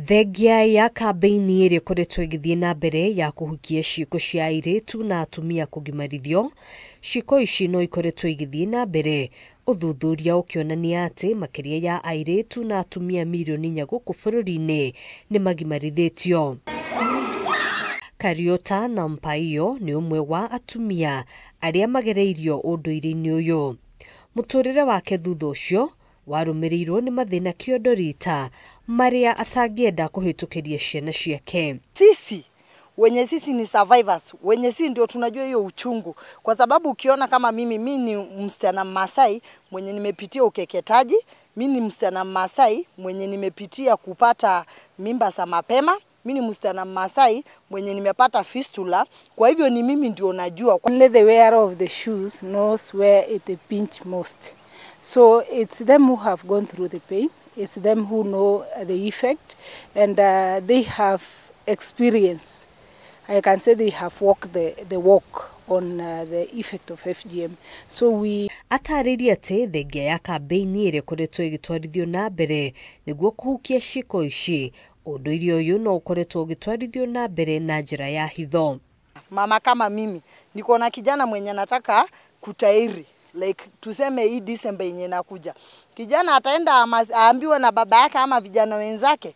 Thengia ya kampeini ĩrĩa ĩkoretwo ĩgĩthiĩ na mbere ya kũhukia ciĩko cia airĩtu na atumia kũgimarithio, ciĩko ici no ikoretwo igĩthiĩ na mbere, ũthuthuria ũkĩonania atĩ makĩria ya airĩtu na atumia milioni 4 gũkũ bũrũri-inĩ nĩ magimarithĩtio. Kariota Nampaio nĩ ũmwe wa atumia arĩa magereirio ũndũire-inĩ ũyũ. Mũtũrĩre wake thutha ũcio warũmĩrĩirwo nĩ mathĩna kĩondo rita marĩa atangĩenda kũhĩtũkĩria ciana ciake. Sisi ni survivors, wenye sisi ndio tunajua hiyo uchungu, kwa sababu ukiona kama mimi ni msichana Masai mwenye nimepitia ukeketaji, mimi ni msichana Masai mwenye nimepitia kupata mimba za mapema, mimi ni msichana Masai mwenye nimepata fistula, kwa hivyo ni mimi ndio najua. Only the wearer of the shoes knows where it pinch most. So it's them who have gone through the pain, it's them who know the effect, and they have experience. I can say they have walked the walk on the effect of FGM. So we atariria ati thengia ya kampeini ĩrĩa ĩkoretwo ĩgĩtwarithio na mbere nĩguo kũhukia ciĩko ici, ũndũire ũyũ no ũkoretwo ũgĩtwarithio na mbere na njĩra ya hitho. Mama kama mimi niko na kijana mwenye nataka kutairi, like tuseme hii December yenye inakuja, kijana ataenda aambiwe na baba yake ama vijana wenzake,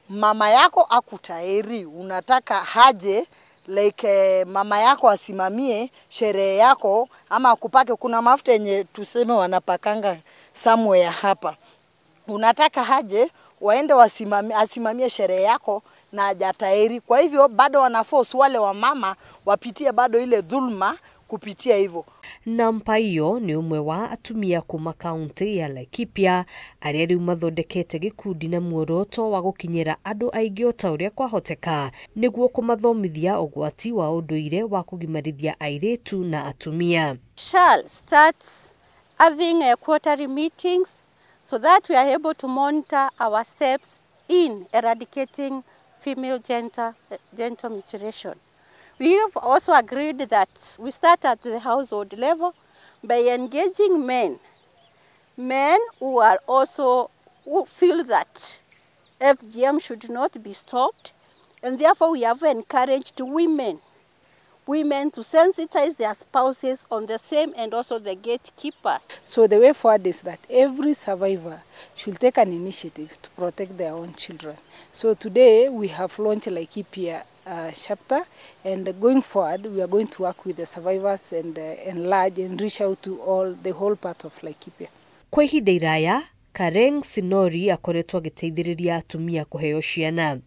mama yako akutairi, unataka haje, like mama yako asimamie sherehe yako ama akupake. Kuna mafuta yenye tuseme wanapakanga somewhere hapa, unataka haje waende asimamie sherehe yako na hajatairi. Kwa hivyo bado wanaforce wale wa mama wapitie bado ile dhulma kupitia hivyo. Nampaio nĩ ũmwe wa atumia kuma kaunti ya Laikipia arĩa rĩu mathondekete gĩkundi na muoroto wa gũkinyĩra andũ aingĩ o ta ũrĩa kwahoteka nĩguo kũmathomithia ũgwati wa ũndũire wa kũgimarithia airĩtu na atumia. Shall start having quarterly meetings so that we are able to monitor our steps in eradicating female genital mutilation. We have also agreed that we start at the household level by engaging men who feel that FGM should not be stopped, and therefore we have encouraged women to sensitize their spouses on the same, and also the gatekeepers. So the way forward is that every survivor should take an initiative to protect their own children. So today we have launched Laikipia chapter, and going forward we are going to work with the survivors and enlarge and reach out to the whole part of Laikipia. Kwa ihinda iraya, Karen Sinori akoretwo agĩteithĩrĩria atumia kũheo ciana.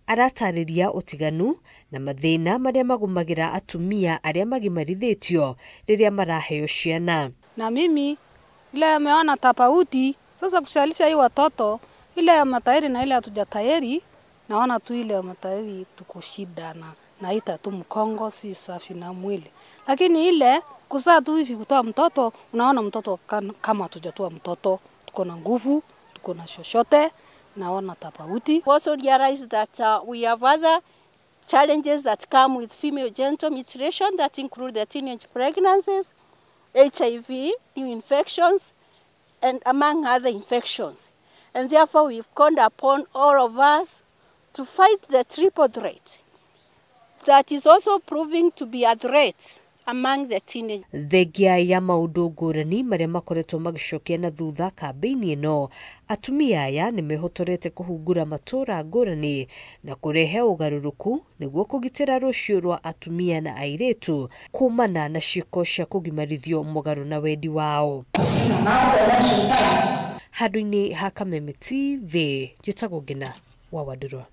Aratarĩria ũtiganu na mathĩna marĩa magũmagĩra atumia arĩa magimarithĩtio rĩrĩa maraheo ciana. Na mimi ile ameona tofauti sasa kushalisha hii watoto, ile ya matairi na ile hatujatairi, naona tu ile ya matairi tuko shida na ita tu mkongo si safi na mwili. Lakini ile kuzaa tu hivi kutoa mtoto, unaona mtoto kama hatujatoa mtoto, tuko na nguvu, tuko na shoshote, naona tofauti. Also realize that we have other challenges that come with female genital mutilation that include the teenage pregnancies, HIV, new infections, and among other infections. And therefore we've called upon all of us to fight the triple threat that is also proving to be a threat among the teenagers. Thengia ya maũndũ ngũrani marĩa makoretwo magĩcokia na thutha kampeini ĩno, atumia aya nĩ mehotorete kũhungura matũũra ngũrani na kũrehe ũgarũrũku nĩguo kũgitĩra rũciũ rwa atumia na airĩtu kumana na ciĩko cia kũgimarithio mũgarũ na wendi wao. Handũ-inĩ ha Kameme TV, njĩtagwo Ngina wa Wadũrwa.